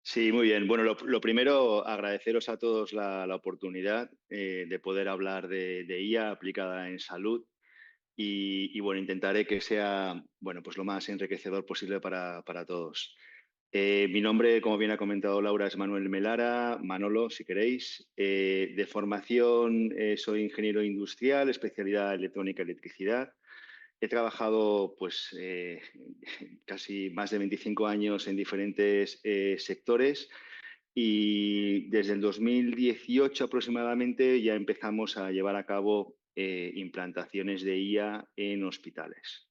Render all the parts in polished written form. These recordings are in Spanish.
Sí, muy bien. Bueno, lo primero, agradeceros a todos la oportunidad de poder hablar de IA aplicada en salud y, bueno, intentaré que sea, bueno, pues lo más enriquecedor posible para todos. Mi nombre, como bien ha comentado Laura, es Manuel Melara, Manolo, si queréis. De formación, soy ingeniero industrial, especialidad electrónica y electricidad. He trabajado pues casi más de 25 años en diferentes sectores y desde el 2018 aproximadamente ya empezamos a llevar a cabo implantaciones de IA en hospitales.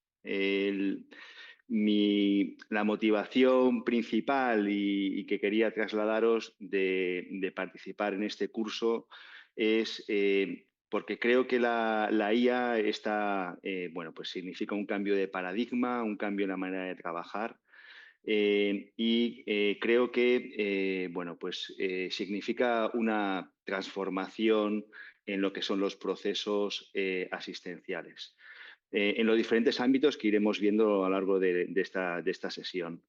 La motivación principal y que quería trasladaros de participar en este curso es porque creo que la IA bueno, pues significa un cambio de paradigma, un cambio en la manera de trabajar creo que bueno, pues, significa una transformación en lo que son los procesos asistenciales en los diferentes ámbitos que iremos viendo a lo largo de esta sesión.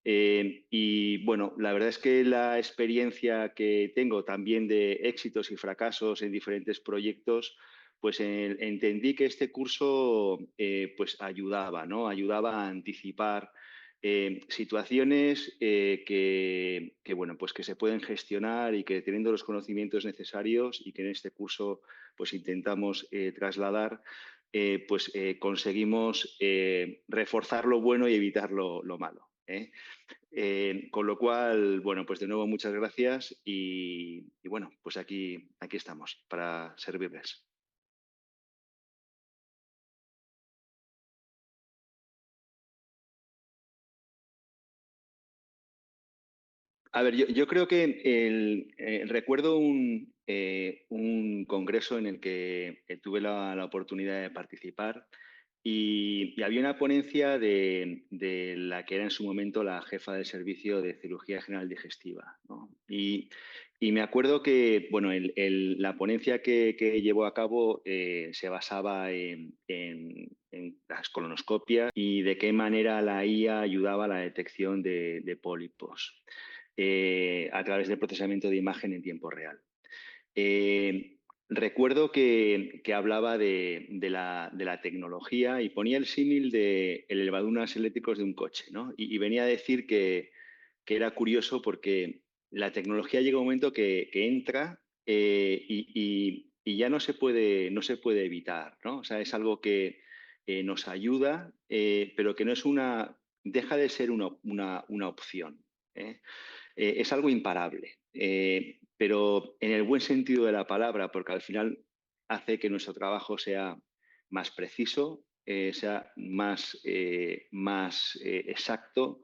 Y bueno, la verdad es que la experiencia que tengo también de éxitos y fracasos en diferentes proyectos, pues entendí que este curso pues ayudaba, ¿no? Ayudaba a anticipar situaciones bueno, pues que se pueden gestionar y que teniendo los conocimientos necesarios y que en este curso pues intentamos trasladar, conseguimos reforzar lo bueno y evitar lo malo. Con lo cual, bueno, pues de nuevo muchas gracias y bueno, pues aquí estamos para servirles. A ver, yo creo que recuerdo un congreso en el que tuve la oportunidad de participar y había una ponencia de la que era en su momento la jefa del servicio de cirugía general digestiva, ¿no? Y me acuerdo que bueno, la ponencia que llevó a cabo se basaba en las colonoscopias y de qué manera la IA ayudaba a la detección de pólipos a través del procesamiento de imagen en tiempo real. Eh, Recuerdo que hablaba de la tecnología y ponía el símil de el elevadores eléctricos de un coche, ¿no? Y venía a decir que era curioso porque la tecnología llega un momento que entra y ya no se puede evitar, ¿no? O sea, es algo que nos ayuda, pero que no es deja de ser una opción. ¿eh? Es algo imparable, pero en el buen sentido de la palabra, porque al final hace que nuestro trabajo sea más preciso, sea más exacto.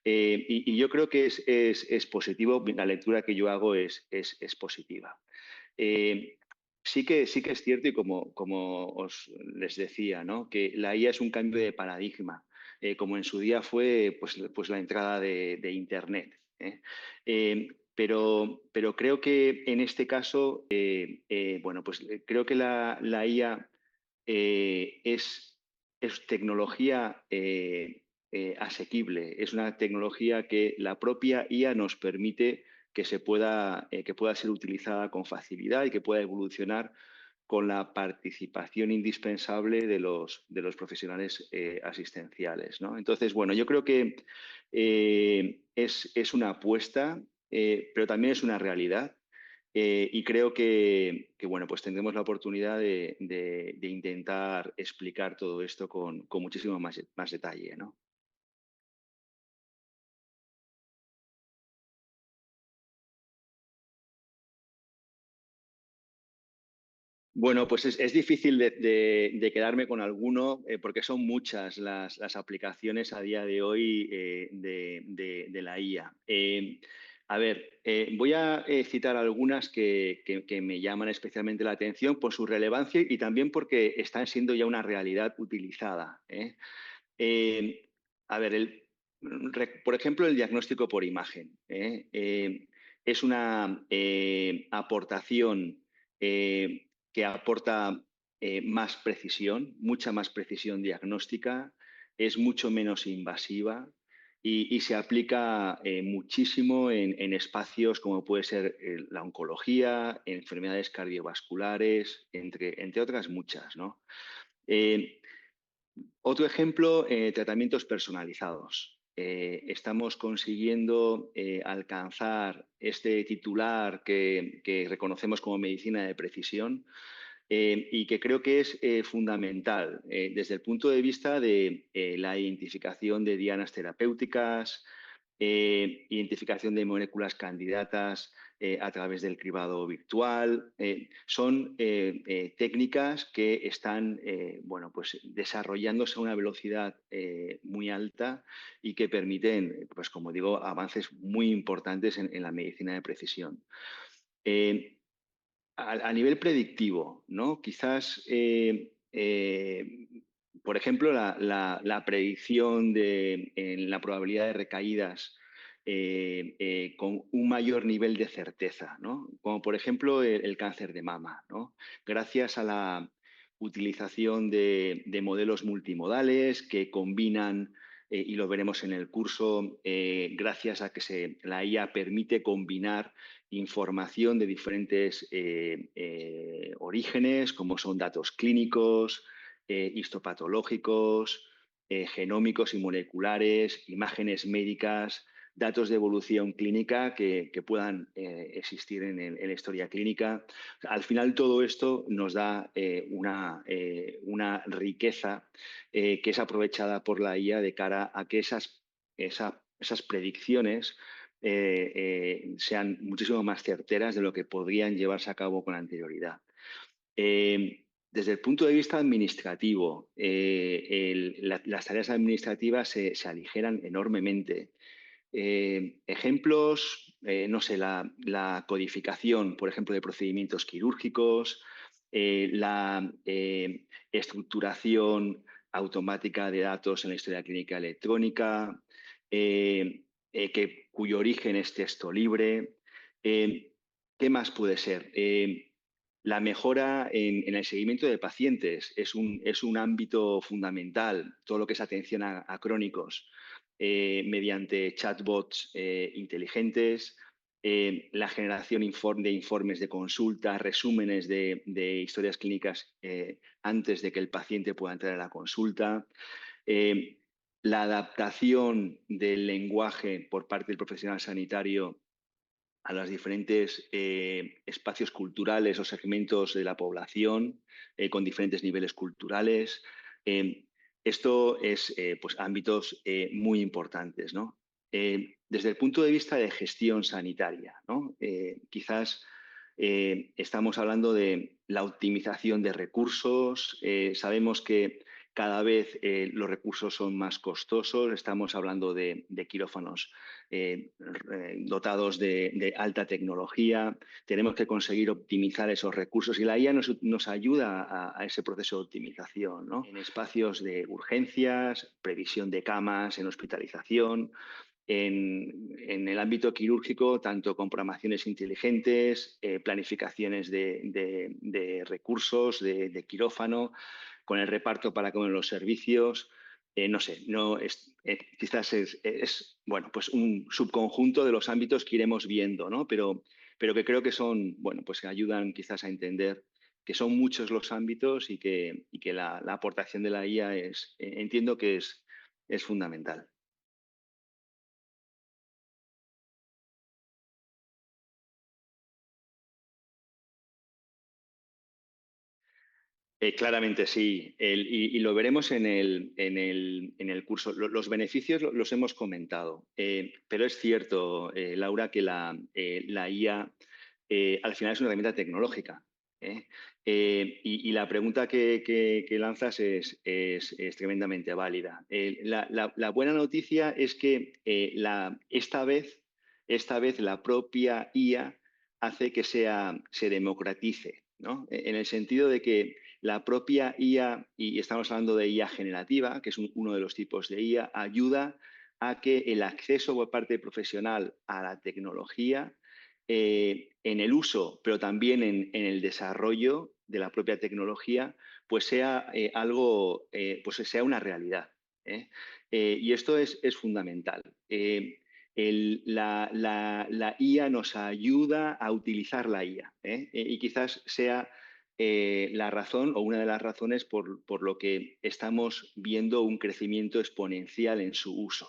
Y yo creo que es positivo, la lectura que yo hago es positiva. Eh, sí que es cierto, y como os les decía, ¿no? Que la IA es un cambio de paradigma, como en su día fue pues la entrada de Internet. Pero creo que en este caso, bueno, pues creo que la IA es tecnología asequible, es una tecnología que la propia IA nos permite que pueda ser utilizada con facilidad y que pueda evolucionar con la participación indispensable de los profesionales asistenciales, ¿no? Entonces, bueno, yo creo que es una apuesta, pero también es una realidad. Y creo que, bueno, pues tendremos la oportunidad de intentar explicar todo esto con muchísimo más detalle, ¿no? Bueno, pues es difícil de quedarme con alguno porque son muchas las aplicaciones a día de hoy de la IA. A ver, voy a citar algunas que me llaman especialmente la atención por su relevancia y también porque están siendo ya una realidad utilizada. Eh, a ver, por ejemplo, el diagnóstico por imagen. Es una aportación que aporta más precisión, mucha más precisión diagnóstica, es mucho menos invasiva y se aplica muchísimo en espacios como puede ser la oncología, enfermedades cardiovasculares, entre otras muchas, ¿no? Eh, Otro ejemplo, tratamientos personalizados. Estamos consiguiendo alcanzar este titular que reconocemos como medicina de precisión, y que creo que es fundamental desde el punto de vista de la identificación de dianas terapéuticas, identificación de moléculas candidatas a través del cribado virtual. Son técnicas que están bueno, pues desarrollándose a una velocidad muy alta y que permiten, pues como digo, avances muy importantes en la medicina de precisión. Eh, a nivel predictivo, ¿no? Quizás, por ejemplo, la predicción en la probabilidad de recaídas con un mayor nivel de certeza, ¿no? Como por ejemplo el cáncer de mama, ¿no? Gracias a la utilización de modelos multimodales que combinan, y lo veremos en el curso, gracias a que la IA permite combinar información de diferentes orígenes, como son datos clínicos, histopatológicos, genómicos y moleculares, imágenes médicas, datos de evolución clínica que puedan existir en la historia clínica. Al final, todo esto nos da una riqueza que es aprovechada por la IA de cara a que esas predicciones sean muchísimo más certeras de lo que podrían llevarse a cabo con anterioridad. Desde el punto de vista administrativo, las tareas administrativas se aligeran enormemente. Ejemplos, no sé, la codificación, por ejemplo, de procedimientos quirúrgicos, la estructuración automática de datos en la historia clínica electrónica, cuyo origen es texto libre. ¿Qué más puede ser? La mejora en el seguimiento de pacientes es un ámbito fundamental, todo lo que es atención a crónicos, mediante chatbots inteligentes, la generación de informes de consulta, resúmenes de historias clínicas antes de que el paciente pueda entrar a la consulta, eh, la adaptación del lenguaje por parte del profesional sanitario a los diferentes espacios culturales o segmentos de la población con diferentes niveles culturales. Eh, Esto es pues, ámbitos muy importantes, ¿no? Desde el punto de vista de gestión sanitaria, ¿no? Quizás estamos hablando de la optimización de recursos. Sabemos que cada vez los recursos son más costosos. Estamos hablando de quirófanos dotados de alta tecnología. Tenemos que conseguir optimizar esos recursos y la IA nos ayuda a ese proceso de optimización, ¿no? En espacios de urgencias, previsión de camas, en hospitalización, en el ámbito quirúrgico, tanto con programaciones inteligentes, planificaciones de recursos, de quirófano, con el reparto para con los servicios. No sé, no es, quizás bueno, pues un subconjunto de los ámbitos que iremos viendo, ¿no? Pero que creo que son, bueno, pues que ayudan quizás a entender que son muchos los ámbitos y que la aportación de la IA entiendo que es fundamental. Claramente sí, y lo veremos en el curso. Los beneficios los hemos comentado, pero es cierto, Laura, que la IA al final es una herramienta tecnológica. ¿Eh? Y la pregunta que lanzas es tremendamente válida. La buena noticia es que esta vez la propia IA hace que se democratice, ¿no? En el sentido de que la propia IA, y estamos hablando de IA generativa, que es uno de los tipos de IA, ayuda a que el acceso por parte profesional a la tecnología, en el uso, pero también en el desarrollo de la propia tecnología, pues sea algo, pues sea una realidad. Y esto es fundamental. La IA nos ayuda a utilizar la IA, y quizás sea la razón o una de las razones por lo que estamos viendo un crecimiento exponencial en su uso.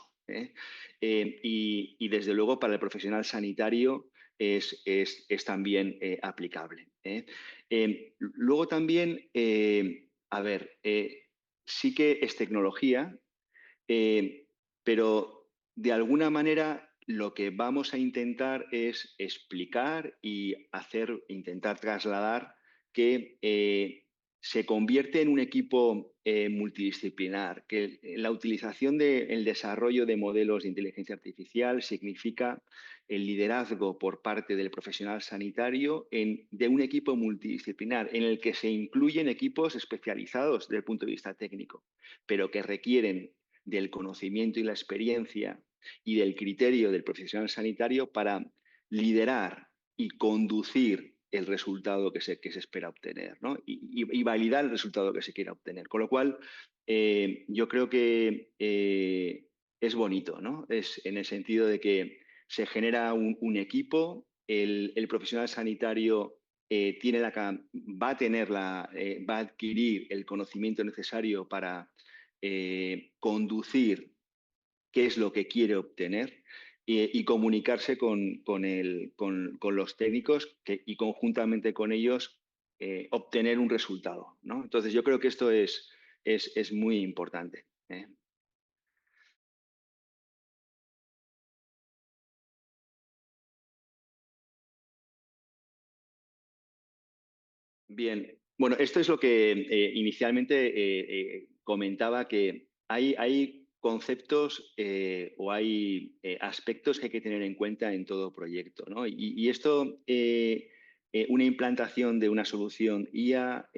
Y desde luego para el profesional sanitario es también aplicable. Luego también, a ver, sí que es tecnología, pero de alguna manera lo que vamos a intentar es explicar y intentar trasladar que se convierte en un equipo multidisciplinar, que la utilización del desarrollo de modelos de inteligencia artificial significa el liderazgo por parte del profesional sanitario de un equipo multidisciplinar en el que se incluyen equipos especializados desde el punto de vista técnico, pero que requieren del conocimiento y la experiencia y del criterio del profesional sanitario para liderar y conducir el resultado que se espera obtener, ¿no? Y validar el resultado que se quiera obtener. Con lo cual, yo creo que es bonito, ¿no? Es en el sentido de que se genera un equipo, el profesional sanitario va a adquirir el conocimiento necesario para conducir qué es lo que quiere obtener y comunicarse con los técnicos y conjuntamente con ellos obtener un resultado, ¿no? Entonces yo creo que esto es muy importante. Bien, bueno, esto es lo que inicialmente comentaba, que hay conceptos o hay aspectos que hay que tener en cuenta en todo proyecto, ¿no? Y esto, una implantación de una solución IA,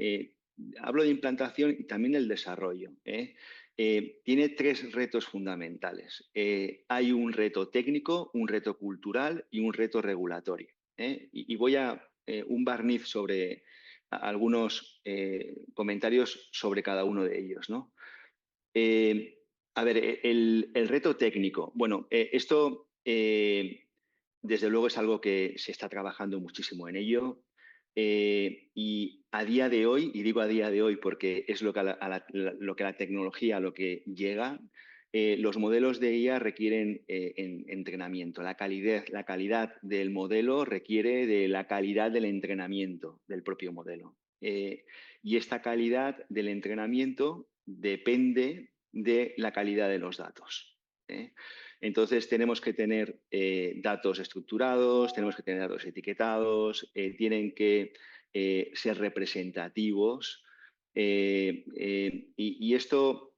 hablo de implantación y también del desarrollo, tiene tres retos fundamentales. Hay un reto técnico, un reto cultural y un reto regulatorio. Y voy a un barniz sobre algunos comentarios sobre cada uno de ellos, ¿no? A ver, el reto técnico. Bueno, esto desde luego es algo que se está trabajando muchísimo en ello. Y a día de hoy, y digo a día de hoy porque es lo que lo que la tecnología, a lo que llega, los modelos de IA requieren entrenamiento. La calidad del modelo requiere de la calidad del entrenamiento del propio modelo. Y esta calidad del entrenamiento depende de la calidad de los datos. Entonces tenemos que tener datos estructurados, tenemos que tener datos etiquetados, tienen que ser representativos, y esto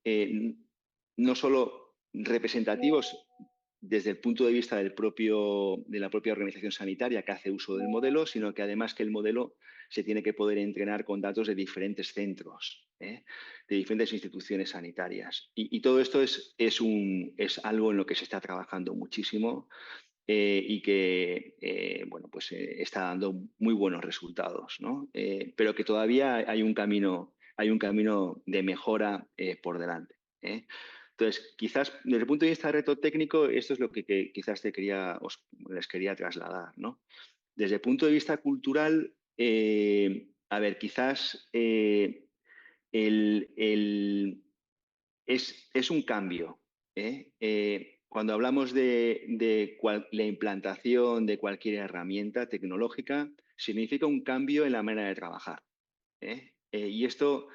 no solo representativos desde el punto de vista de la propia organización sanitaria que hace uso del modelo, sino que además que el modelo se tiene que poder entrenar con datos de diferentes centros, de diferentes instituciones sanitarias. Y todo esto es algo en lo que se está trabajando muchísimo, y que bueno, pues, está dando muy buenos resultados, ¿no? Pero que todavía hay un camino de mejora por delante. Entonces, quizás desde el punto de vista de reto técnico, esto es lo que quizás les quería trasladar, ¿no? Desde el punto de vista cultural, a ver, quizás el, el, es un cambio. Cuando hablamos de la implantación de cualquier herramienta tecnológica, significa un cambio en la manera de trabajar. Y esto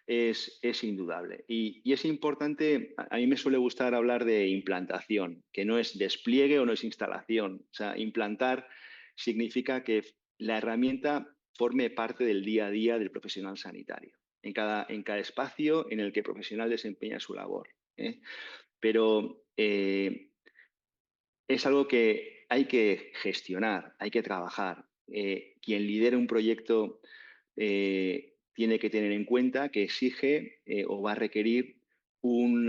es indudable. Y es importante, a mí me suele gustar hablar de implantación, que no es despliegue o no es instalación. O sea, implantar significa que la herramienta forme parte del día a día del profesional sanitario, en cada espacio en el que el profesional desempeña su labor. Pero es algo que hay que gestionar, hay que trabajar. Quien lidera un proyecto tiene que tener en cuenta que exige o va a requerir un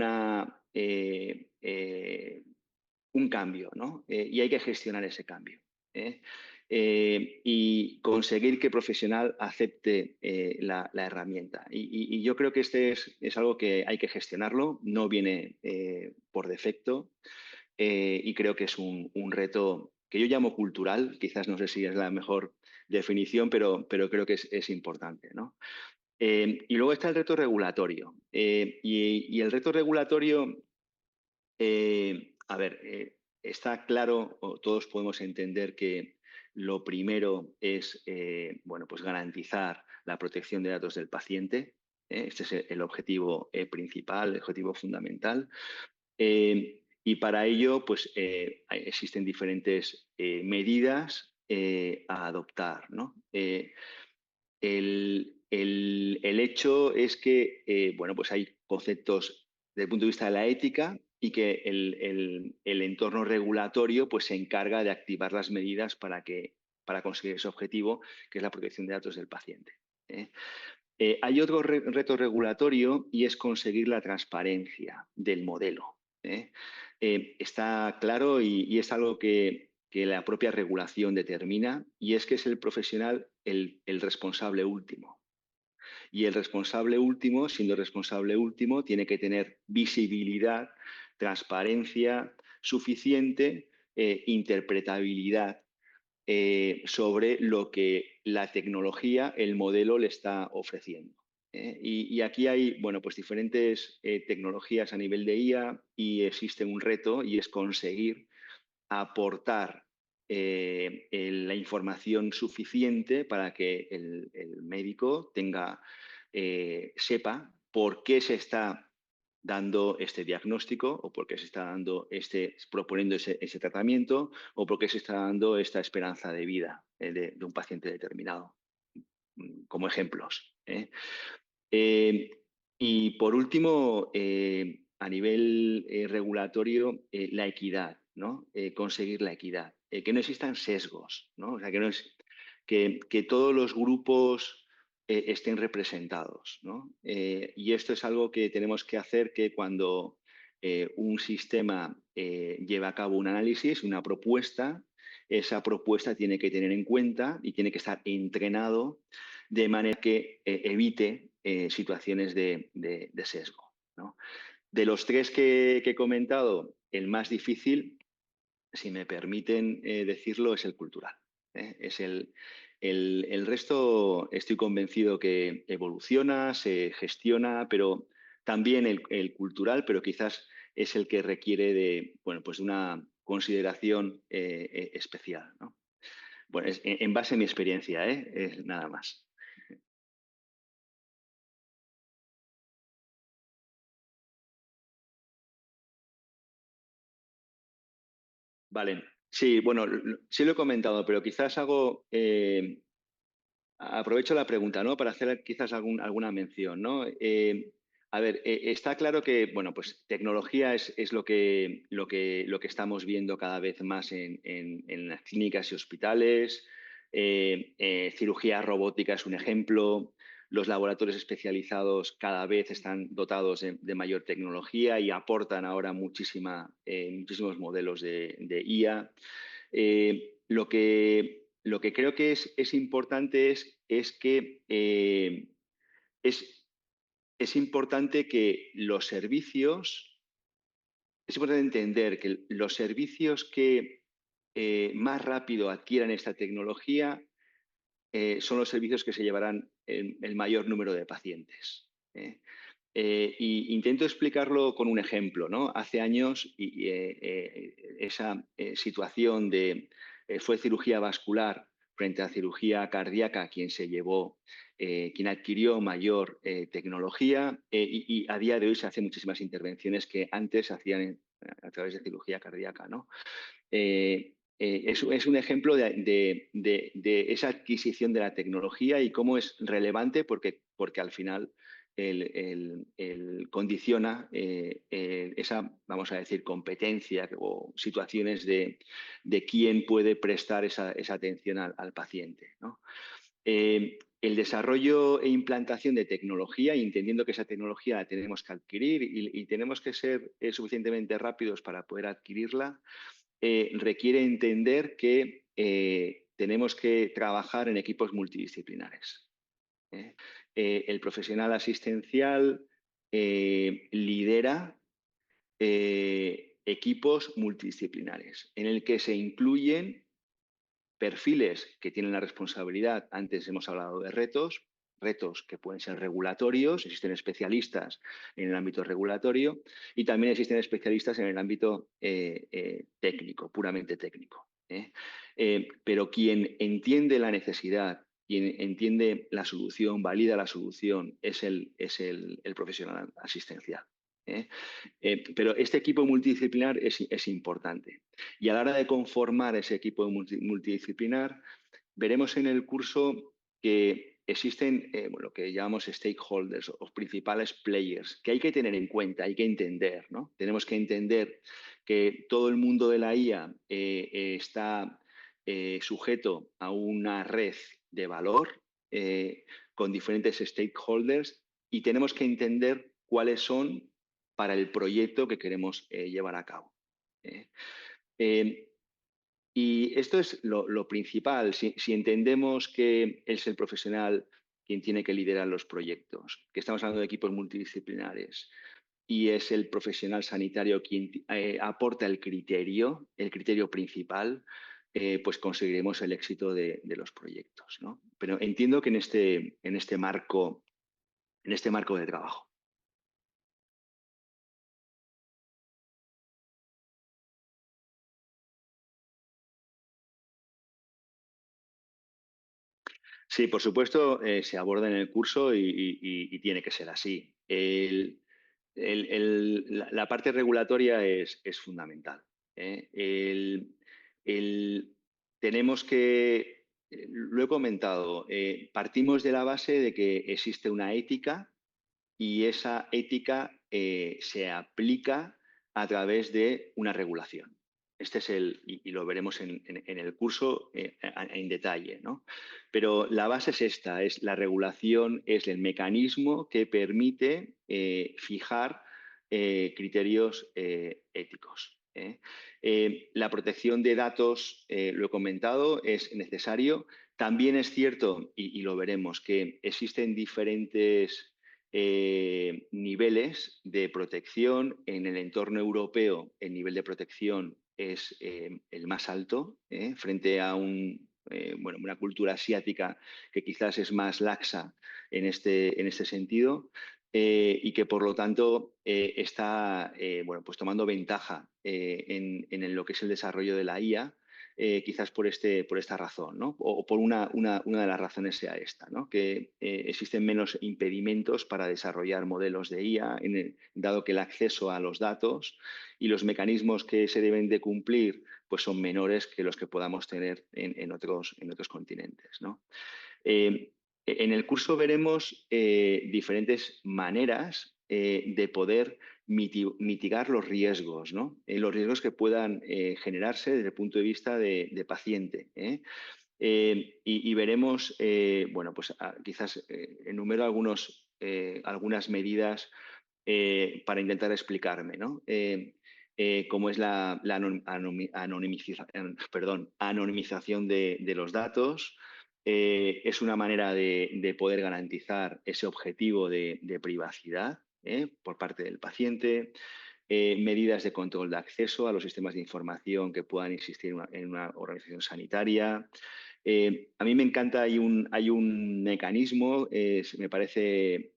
cambio, ¿no? Y hay que gestionar ese cambio. y conseguir que el profesional acepte la herramienta. Y yo creo que este es algo que hay que gestionarlo, no viene por defecto, y creo que es un reto que yo llamo cultural, quizás no sé si es la mejor definición, pero creo que es importante, ¿no? Y luego está el reto regulatorio. Y el reto regulatorio, a ver, está claro, o todos podemos entender que lo primero es bueno, pues garantizar la protección de datos del paciente. Este es el objetivo principal, el objetivo fundamental. Y para ello, pues existen diferentes medidas a adoptar, ¿no? El hecho es que, bueno, pues hay conceptos desde el punto de vista de la ética y que el entorno regulatorio pues, se encarga de activar las medidas para conseguir ese objetivo, que es la protección de datos del paciente. Hay otro reto regulatorio y es conseguir la transparencia del modelo. Está claro y es algo que la propia regulación determina, y es que es el profesional el responsable último. Y el responsable último, siendo responsable último, tiene que tener visibilidad, transparencia suficiente, interpretabilidad sobre lo que la tecnología, el modelo le está ofreciendo. Y aquí hay, bueno, pues diferentes tecnologías a nivel de IA y existe un reto y es conseguir aportar la información suficiente para que el médico sepa por qué se está dando este diagnóstico o por qué se está proponiendo ese tratamiento o por qué se está dando esta esperanza de vida de un paciente determinado, como ejemplos. Eh, y por último, a nivel regulatorio, la equidad, ¿no? Conseguir la equidad, que no existan sesgos, ¿no? O sea, que todos los grupos estén representados, ¿no? Y esto es algo que tenemos que hacer, que cuando un sistema lleva a cabo un análisis, una propuesta, esa propuesta tiene que tener en cuenta y tiene que estar entrenado de manera que evite situaciones de sesgo, ¿no? De los tres que he comentado, el más difícil, si me permiten decirlo, es el cultural. Es el resto, estoy convencido que evoluciona, se gestiona, pero también el cultural, pero quizás es el que requiere bueno, pues de una consideración especial, ¿no? Bueno, es en base a mi experiencia, es nada más. Vale, sí, bueno, sí lo he comentado, pero quizás aprovecho la pregunta, ¿no? Para hacer quizás alguna mención, ¿no? A ver, está claro que, bueno, pues tecnología es lo que estamos viendo cada vez más en las clínicas y hospitales. Cirugía robótica es un ejemplo. Los laboratorios especializados cada vez están dotados de mayor tecnología y aportan ahora muchísimos modelos de IA. Lo que creo que es importante es que es importante que es importante entender que los servicios que más rápido adquieran esta tecnología son los servicios que se llevarán el mayor número de pacientes. Y intento explicarlo con un ejemplo, ¿no? Hace años esa situación fue cirugía vascular frente a cirugía cardíaca quien adquirió mayor tecnología y a día de hoy se hacen muchísimas intervenciones que antes se hacían a través de cirugía cardíaca, ¿no? Es un ejemplo de esa adquisición de la tecnología y cómo es relevante porque al final condiciona esa, vamos a decir, competencia o situaciones de quién puede prestar esa atención al paciente, ¿no? El desarrollo e implantación de tecnología, entendiendo que esa tecnología la tenemos que adquirir y tenemos que ser suficientemente rápidos para poder adquirirla, requiere entender que tenemos que trabajar en equipos multidisciplinares. El profesional asistencial lidera equipos multidisciplinares en el que se incluyen perfiles que tienen la responsabilidad. Antes hemos hablado de retos que pueden ser regulatorios, existen especialistas en el ámbito regulatorio y también existen especialistas en el ámbito técnico, puramente técnico. Pero quien entiende la necesidad, quien entiende la solución, valida la solución, es el profesional asistencial. Pero este equipo multidisciplinar es importante. Y a la hora de conformar ese equipo multidisciplinar, veremos en el curso que existen lo que llamamos stakeholders o principales players, que hay que tener en cuenta, hay que entender, ¿no? Tenemos que entender que todo el mundo de la IA está sujeto a una red de valor con diferentes stakeholders y tenemos que entender cuáles son para el proyecto que queremos llevar a cabo. Y esto es lo principal. Si entendemos que es el profesional quien tiene que liderar los proyectos, que estamos hablando de equipos multidisciplinares, y es el profesional sanitario quien aporta el criterio principal, pues conseguiremos el éxito de los proyectos, ¿no? Pero entiendo que en este marco de trabajo. Sí, por supuesto, se aborda en el curso y tiene que ser así. La parte regulatoria es fundamental. ¿Eh? Tenemos que, lo he comentado, partimos de la base de que existe una ética y esa ética se aplica a través de una regulación. Este es y lo veremos en el curso en detalle, ¿no? Pero la base es esta, es la regulación, es el mecanismo que permite fijar criterios éticos. La protección de datos, lo he comentado, es necesario. También es cierto, y lo veremos, que existen diferentes niveles de protección. En el entorno europeo, el nivel de protección es el más alto frente a una cultura asiática que quizás es más laxa en este sentido. Y que por lo tanto está pues tomando ventaja en lo que es el desarrollo de la IA, quizás por esta razón, ¿no? O por una de las razones sea esta, ¿no? Que existen menos impedimentos para desarrollar modelos de IA, dado que el acceso a los datos y los mecanismos que se deben de cumplir pues son menores que los que podamos tener en otros continentes, ¿no? En el curso veremos diferentes maneras de poder mitigar los riesgos, ¿no? Los riesgos que puedan generarse desde el punto de vista de paciente. Y veremos, pues quizás enumero algunas medidas para intentar explicarme, ¿no? Cómo es la anonimización de los datos. Es una manera de poder garantizar ese objetivo de privacidad por parte del paciente. Medidas de control de acceso a los sistemas de información que puedan existir en una organización sanitaria. A mí me encanta, hay un mecanismo, me parece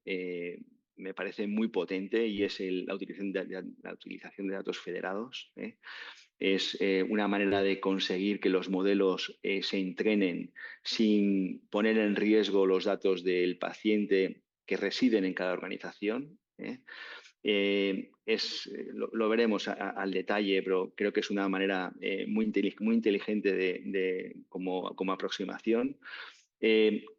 muy potente, y es la utilización de datos federados. Es una manera de conseguir que los modelos se entrenen sin poner en riesgo los datos del paciente que residen en cada organización. Lo veremos al detalle, pero creo que es una manera muy inteligente como aproximación.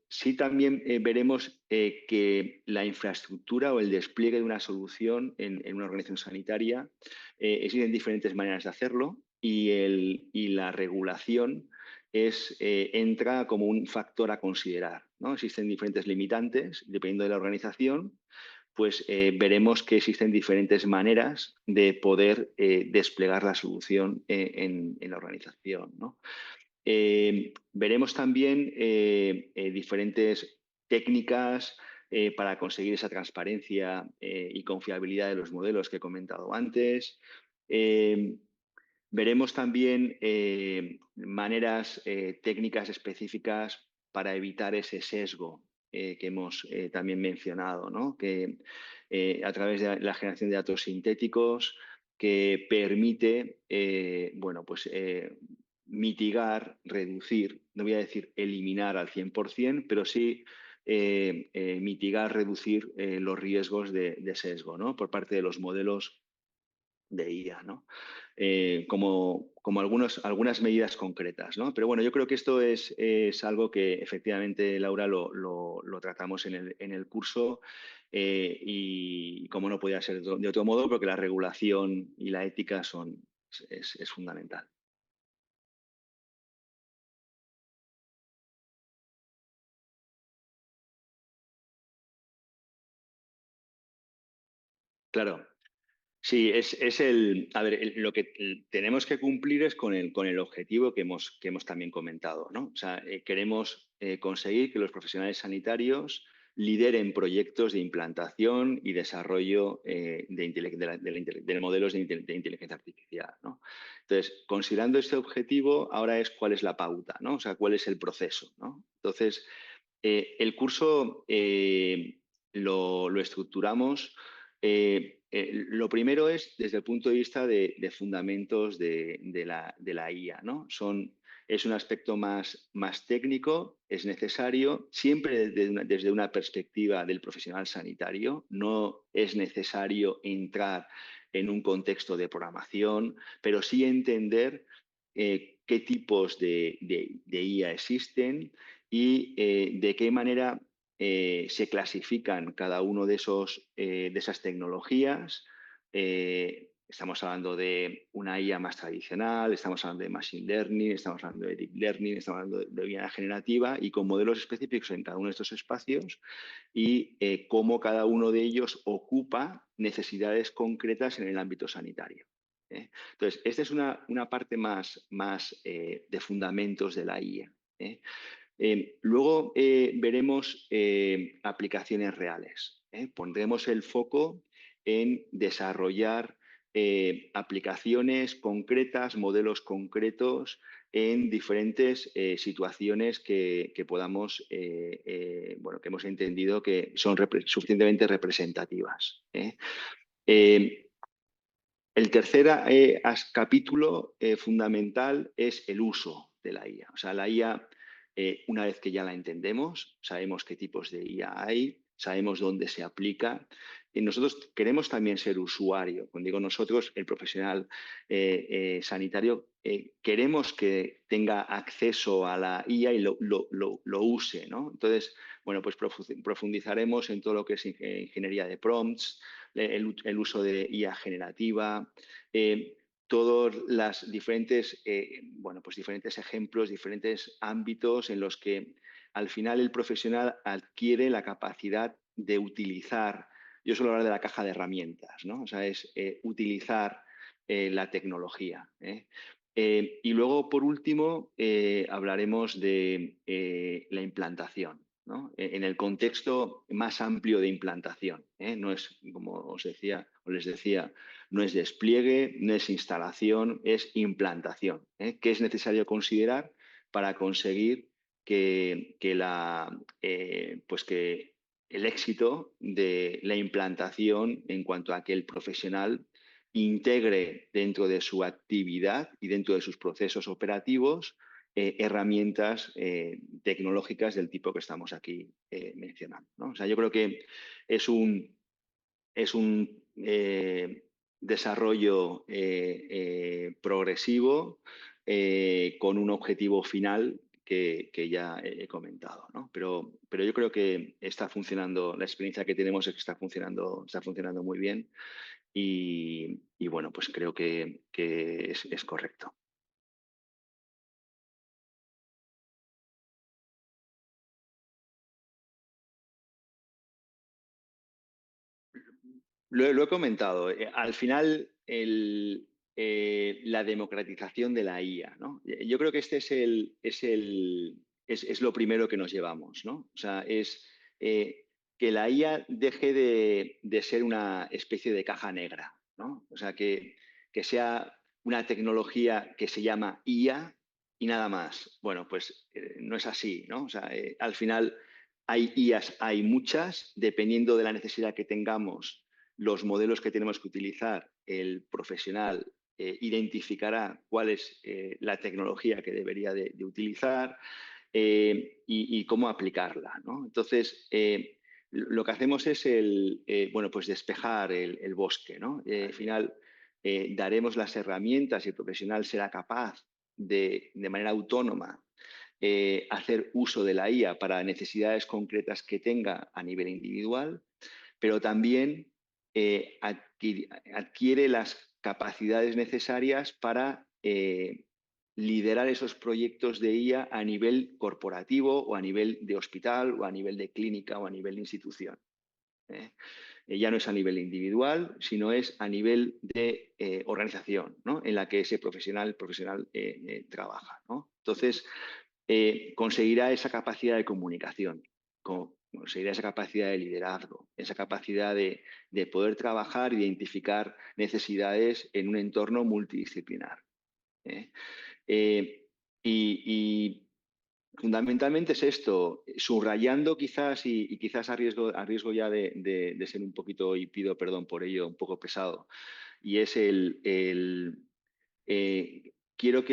Sí, también veremos que la infraestructura o el despliegue de una solución en una organización sanitaria existen diferentes maneras de hacerlo, y la regulación entra como un factor a considerar, ¿no? Existen diferentes limitantes, dependiendo de la organización, pues veremos que existen diferentes maneras de poder desplegar la solución en la organización, ¿no? Veremos también diferentes técnicas para conseguir esa transparencia y confiabilidad de los modelos que he comentado antes. Eh, Veremos también maneras técnicas específicas para evitar ese sesgo que hemos también mencionado, ¿no? Que a través de la generación de datos sintéticos que permite, bueno, pues mitigar, reducir, no voy a decir eliminar al 100%, pero sí mitigar, reducir los riesgos de sesgo, ¿no? Por parte de los modelos de IA, ¿no? Como algunas medidas concretas, ¿no? Pero bueno, yo creo que esto es algo que efectivamente, Laura, lo tratamos en el curso y como no podía ser de otro modo, porque la regulación y la ética es fundamental. Claro, sí, a ver, lo que tenemos que cumplir es con el objetivo que hemos también comentado, ¿no? O sea, queremos conseguir que los profesionales sanitarios lideren proyectos de implantación y desarrollo de modelos de inteligencia artificial, ¿no? Entonces, considerando este objetivo, ahora es cuál es la pauta, ¿no? O sea, cuál es el proceso, ¿no? Entonces, el curso lo estructuramos. Lo primero es desde el punto de vista de fundamentos de la IA, ¿no? Es un aspecto más técnico, es necesario, siempre desde una perspectiva del profesional sanitario. No es necesario entrar en un contexto de programación, pero sí entender qué tipos de IA existen y de qué manera se clasifican cada uno de esas tecnologías. Estamos hablando de una IA más tradicional, estamos hablando de Machine Learning, estamos hablando de Deep Learning, estamos hablando de IA generativa y con modelos específicos en cada uno de estos espacios y cómo cada uno de ellos ocupa necesidades concretas en el ámbito sanitario. Entonces, esta es una parte más de fundamentos de la IA. Luego veremos aplicaciones reales. Pondremos el foco en desarrollar aplicaciones concretas, modelos concretos en diferentes situaciones que podamos, bueno, que hemos entendido que son suficientemente representativas. Eh, el tercer capítulo fundamental es el uso de la IA. O sea, la IA, una vez que ya la entendemos, sabemos qué tipos de IA hay, sabemos dónde se aplica. Y nosotros queremos también ser usuario. Cuando digo nosotros, el profesional sanitario, queremos que tenga acceso a la IA y lo use, ¿no? Entonces, bueno, pues profundizaremos en todo lo que es ingeniería de prompts, el uso de IA generativa, todos los diferentes, bueno, pues diferentes ejemplos, diferentes ámbitos en los que al final el profesional adquiere la capacidad de utilizar, yo suelo hablar de la caja de herramientas, ¿no? O sea, es utilizar la tecnología. Y luego, por último, hablaremos de la implantación, ¿no? En el contexto más amplio de implantación. No es, como os decía, o les decía, no es despliegue, no es instalación, es implantación. ¿Qué es necesario considerar para conseguir pues que el éxito de la implantación en cuanto a que el profesional integre dentro de su actividad y dentro de sus procesos operativos herramientas tecnológicas del tipo que estamos aquí mencionando, ¿no? O sea, yo creo que es un desarrollo progresivo con un objetivo final que ya he comentado, ¿no? Pero yo creo que está funcionando, la experiencia que tenemos es que está funcionando muy bien y bueno, pues creo que es correcto. Lo he comentado. Al final, la democratización de la IA, ¿no? Yo creo que este es lo primero que nos llevamos, ¿no? O sea, es que la IA deje de ser una especie de caja negra, ¿no? O sea, que sea una tecnología que se llama IA y nada más. Bueno, pues no es así, ¿no? O sea, al final hay IAs, hay muchas, dependiendo de la necesidad que tengamos, los modelos que tenemos que utilizar, el profesional identificará cuál es la tecnología que debería de utilizar y cómo aplicarla, ¿no? Entonces, lo que hacemos es bueno, pues despejar el bosque, ¿no? Al final, daremos las herramientas y el profesional será capaz de manera autónoma hacer uso de la IA para necesidades concretas que tenga a nivel individual, pero también adquiere las capacidades necesarias para liderar esos proyectos de IA a nivel corporativo o a nivel de hospital o a nivel de clínica o a nivel de institución. ¿eh? Ya no es a nivel individual, sino es a nivel de organización, ¿no? En la que ese profesional trabaja, ¿no? Entonces, conseguirá esa capacidad de comunicación, conseguirá esa capacidad de liderazgo, esa capacidad de poder trabajar, identificar necesidades en un entorno multidisciplinar. ¿eh? Y fundamentalmente es esto, subrayando quizás, y quizás a riesgo ya de ser un poquito, y pido perdón por ello, un poco pesado, y es quiero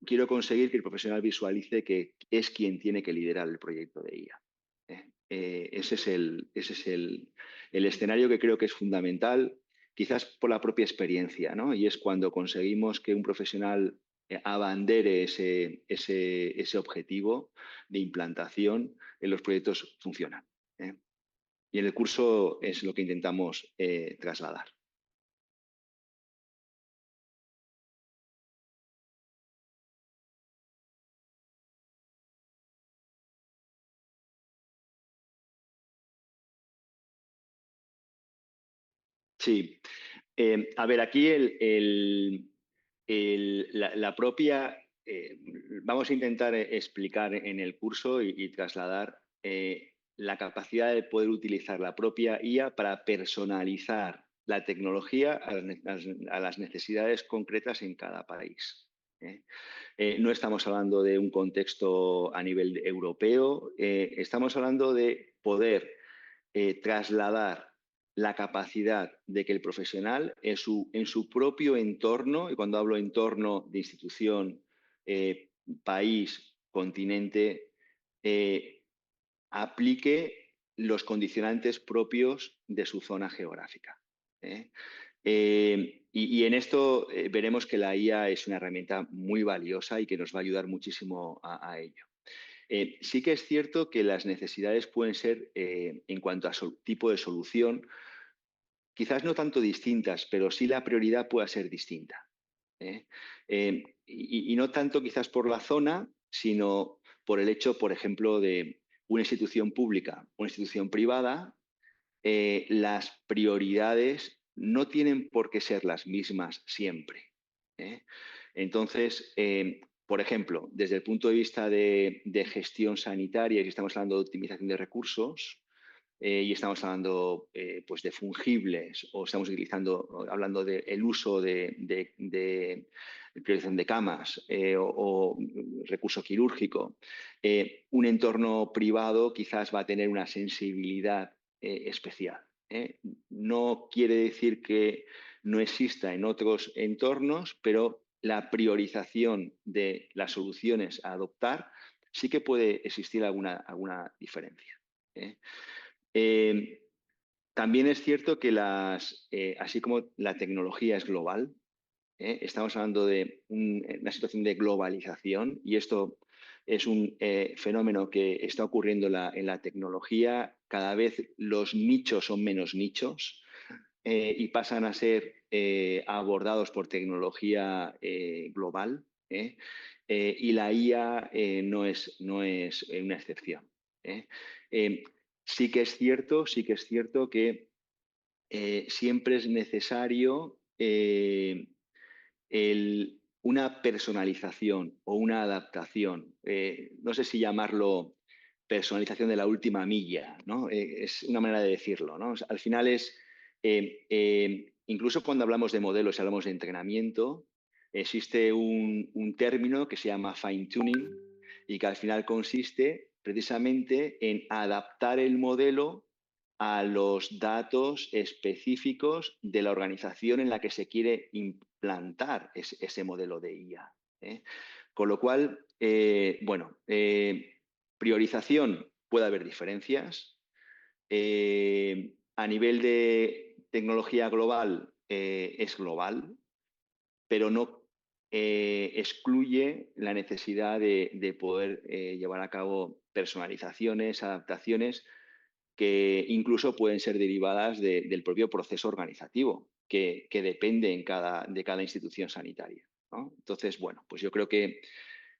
quiero conseguir que el profesional visualice que es quien tiene que liderar el proyecto de IA. Ese es el escenario que creo que es fundamental, quizás por la propia experiencia, ¿no? Y es cuando conseguimos que un profesional abandere ese objetivo de implantación en los proyectos funcionan. ¿eh? Y en el curso es lo que intentamos trasladar. Sí, a ver, aquí la propia, vamos a intentar explicar en el curso y trasladar la capacidad de poder utilizar la propia IA para personalizar la tecnología a las necesidades concretas en cada país. ¿eh? No estamos hablando de un contexto a nivel europeo, estamos hablando de poder trasladar la capacidad de que el profesional en su propio entorno, y cuando hablo entorno de institución, país, continente, eh, aplique los condicionantes propios de su zona geográfica. ¿eh? Y en esto veremos que la IA es una herramienta muy valiosa y que nos va a ayudar muchísimo a ello. Sí que es cierto que las necesidades pueden ser, en cuanto a tipo de solución, quizás no tanto distintas, pero sí la prioridad pueda ser distinta. ¿eh? Y no tanto quizás por la zona, sino por el hecho, por ejemplo, de una institución pública, una institución privada, las prioridades no tienen por qué ser las mismas siempre. ¿eh? Entonces, por ejemplo, desde el punto de vista de gestión sanitaria, si estamos hablando de optimización de recursos, y estamos hablando pues de fungibles o estamos hablando del uso de priorización de camas o recurso quirúrgico, un entorno privado quizás va a tener una sensibilidad especial. No quiere decir que no exista en otros entornos, pero la priorización de las soluciones a adoptar sí que puede existir alguna diferencia. ¿eh? Eh, También es cierto que así como la tecnología es global, estamos hablando de una situación de globalización y esto es un fenómeno que está ocurriendo en la tecnología. Cada vez los nichos son menos nichos y pasan a ser abordados por tecnología global. Y la IA no es una excepción. ¿eh? Eh, sí que es cierto que siempre es necesario una personalización o una adaptación, no sé si llamarlo personalización de la última milla, ¿no? Es una manera de decirlo, ¿no? O sea, al final es, incluso cuando hablamos de modelos y hablamos de entrenamiento, existe un término que se llama fine tuning y que al final consiste precisamente en adaptar el modelo a los datos específicos de la organización en la que se quiere implantar ese modelo de IA. ¿Eh? Con lo cual, bueno, priorización puede haber diferencias. A nivel de tecnología global, es global, pero no excluye la necesidad de poder llevar a cabo personalizaciones, adaptaciones que incluso pueden ser derivadas del propio proceso organizativo que depende de cada institución sanitaria, ¿no? Entonces, bueno, pues yo creo que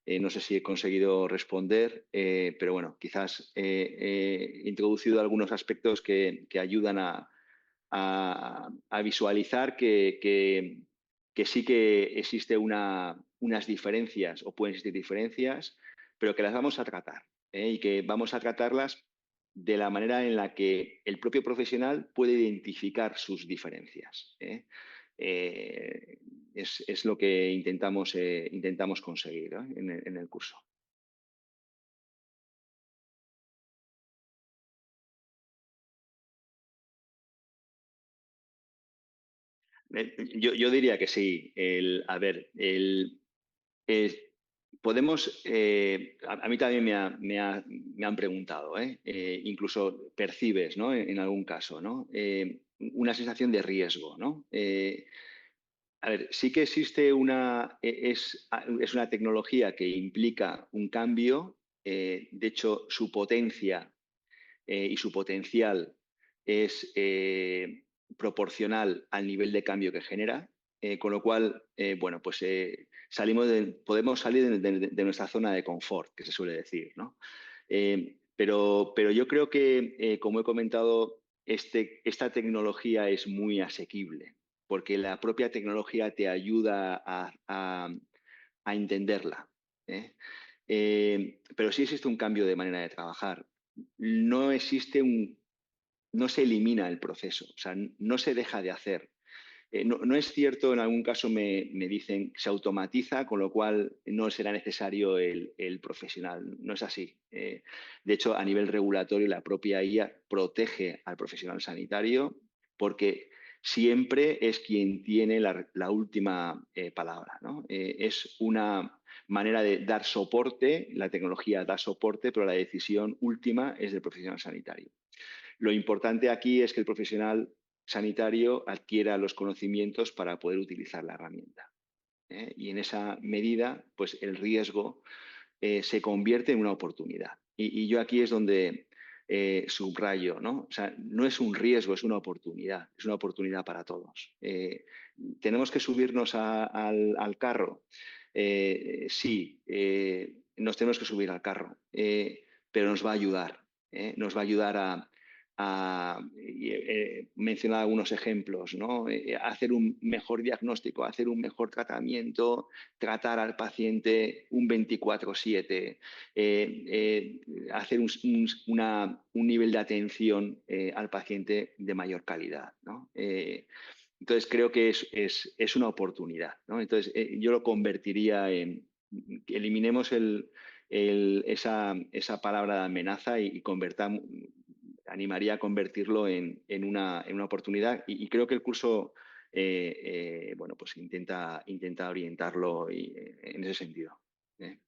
no sé si he conseguido responder, pero bueno, quizás he introducido algunos aspectos que ayudan a visualizar que sí que existe unas diferencias o pueden existir diferencias, pero que las vamos a tratar, ¿eh? Y que vamos a tratarlas de la manera en la que el propio profesional puede identificar sus diferencias, ¿eh? Es lo que intentamos conseguir, ¿no? En el curso. Yo diría que sí. A ver, eh, podemos, a mí también me han preguntado, ¿eh? Incluso percibes, ¿no? En algún caso, ¿no? Una sensación de riesgo, ¿no? A ver, sí que existe es una tecnología que implica un cambio. De hecho, su potencia y su potencial es proporcional al nivel de cambio que genera, con lo cual, bueno, pues podemos salir de nuestra zona de confort, que se suele decir, ¿no? Pero yo creo que, como he comentado, esta tecnología es muy asequible, porque la propia tecnología te ayuda a entenderla. ¿Eh? Pero sí existe un cambio de manera de trabajar. No existe no se elimina el proceso, o sea, no se deja de hacer. No es cierto, en algún caso me dicen que se automatiza, con lo cual no será necesario el profesional. No es así. De hecho, a nivel regulatorio, la propia IA protege al profesional sanitario porque siempre es quien tiene la última palabra, ¿no? Es una manera de dar soporte, la tecnología da soporte, pero la decisión última es del profesional sanitario. Lo importante aquí es que el profesional sanitario adquiera los conocimientos para poder utilizar la herramienta. Y en esa medida, pues el riesgo se convierte en una oportunidad. Y yo aquí es donde subrayo, ¿no? O sea, no es un riesgo, es una oportunidad para todos. ¿Tenemos que subirnos al carro? Sí, nos tenemos que subir al carro, pero nos va a ayudar, nos va a ayudar mencionar algunos ejemplos, ¿no? Hacer un mejor diagnóstico, hacer un mejor tratamiento, tratar al paciente un 24/7, hacer un nivel de atención al paciente de mayor calidad, ¿no? Entonces creo que es una oportunidad, ¿no? Entonces yo lo convertiría en que eliminemos esa palabra de amenaza y convertamos, animaría a convertirlo en una oportunidad y creo que el curso bueno, pues intenta orientarlo en ese sentido. ¿Eh?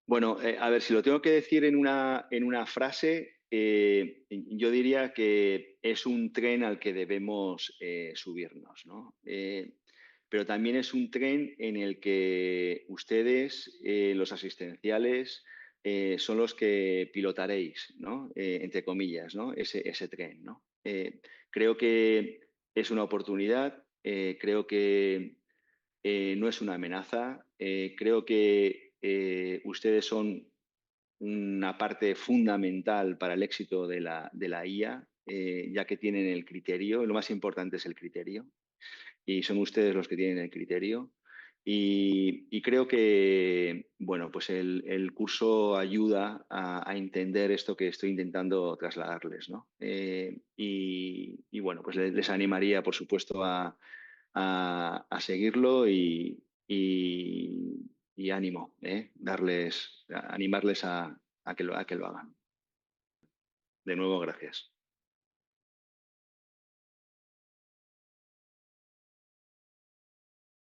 Bueno, a ver, si lo tengo que decir en una frase, yo diría que es un tren al que debemos subirnos, ¿no? Pero también es un tren en el que ustedes, los asistenciales, son los que pilotaréis, ¿no? Entre comillas, ¿no? Ese tren, ¿no? Creo que es una oportunidad, creo que no es una amenaza, creo que ustedes son una parte fundamental para el éxito de la IA, ya que tienen el criterio, lo más importante es el criterio, y son ustedes los que tienen el criterio. Y creo que, bueno, pues el curso ayuda a entender esto que estoy intentando trasladarles, ¿no? Y, bueno, pues les animaría, por supuesto, a seguirlo y ánimo, ¿eh? Animarles a que lo hagan. De nuevo, gracias.